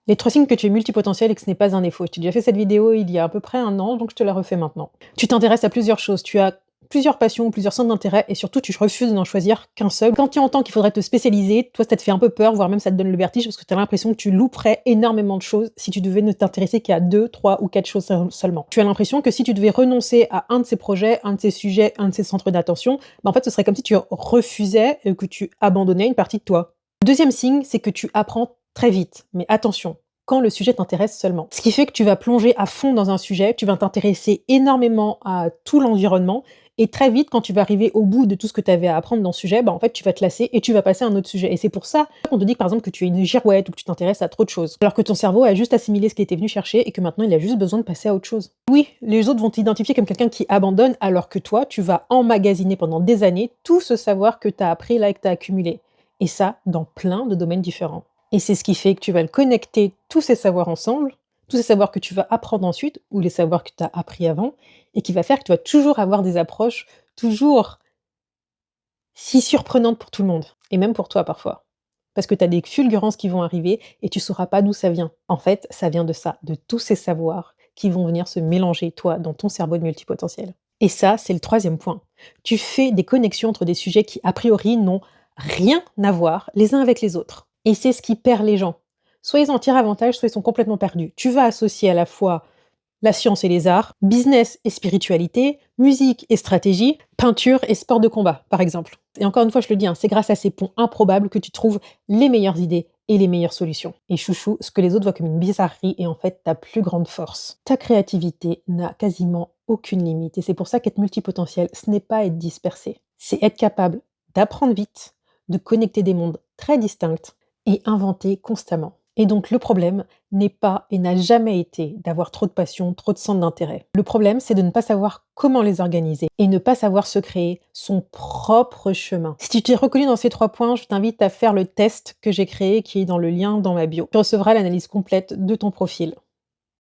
Les 3 signes que tu es multipotentiel et que ce n'est pas un défaut. J'ai déjà fait cette vidéo il y a à peu près 1 an, donc je te la refais maintenant. Tu t'intéresses à plusieurs choses, tu as plusieurs passions, plusieurs centres d'intérêt et surtout tu refuses d'en choisir qu'un seul. Quand tu entends qu'il faudrait te spécialiser, toi ça te fait un peu peur, voire même ça te donne le vertige parce que tu as l'impression que tu louperais énormément de choses si tu devais ne t'intéresser qu'à 2, 3 ou 4 choses seulement. Tu as l'impression que si tu devais renoncer à un de ces projets, un de ces sujets, un de ces centres d'attention, en fait ce serait comme si tu refusais, que tu abandonnais une partie de toi. Le deuxième signe, c'est que tu apprends très vite, mais attention, quand le sujet t'intéresse seulement. Ce qui fait que tu vas plonger à fond dans un sujet, tu vas t'intéresser énormément à tout l'environnement et très vite, quand tu vas arriver au bout de tout ce que tu avais à apprendre dans ce sujet, en fait, tu vas te lasser et tu vas passer à un autre sujet. Et c'est pour ça qu'on te dit, par exemple, que tu es une girouette ou que tu t'intéresses à trop de choses. Alors que ton cerveau a juste assimilé ce qu'il était venu chercher et que maintenant, il a juste besoin de passer à autre chose. Oui, les autres vont t'identifier comme quelqu'un qui abandonne, alors que toi, tu vas emmagasiner pendant des années tout ce savoir que tu as appris là et que tu as accumulé. Et ça, dans plein de domaines différents. Et c'est ce qui fait que tu vas le connecter tous ces savoirs ensemble, tous ces savoirs que tu vas apprendre ensuite, ou les savoirs que tu as appris avant, et qui va faire que tu vas toujours avoir des approches toujours si surprenantes pour tout le monde, et même pour toi parfois. Parce que tu as des fulgurances qui vont arriver et tu sauras pas d'où ça vient. En fait, ça vient de ça, de tous ces savoirs qui vont venir se mélanger, toi, dans ton cerveau de multipotentiel. Et ça, c'est le 3e point. Tu fais des connexions entre des sujets qui, a priori, n'ont rien à voir les uns avec les autres. Et c'est ce qui perd les gens. Soit ils en tirent avantage, soit ils sont complètement perdus. Tu vas associer à la fois la science et les arts, business et spiritualité, musique et stratégie, peinture et sport de combat, par exemple. Et encore une fois, je le dis, c'est grâce à ces ponts improbables que tu trouves les meilleures idées et les meilleures solutions. Et chouchou, ce que les autres voient comme une bizarrerie est en fait ta plus grande force. Ta créativité n'a quasiment aucune limite. Et c'est pour ça qu'être multipotentiel, ce n'est pas être dispersé. C'est être capable d'apprendre vite, de connecter des mondes très distincts et inventer constamment. Et donc le problème n'est pas et n'a jamais été d'avoir trop de passion, trop de centres d'intérêt. Le problème, c'est de ne pas savoir comment les organiser et ne pas savoir se créer son propre chemin. Si tu t'es reconnu dans ces 3 points, je t'invite à faire le test que j'ai créé qui est dans le lien dans ma bio. Tu recevras l'analyse complète de ton profil.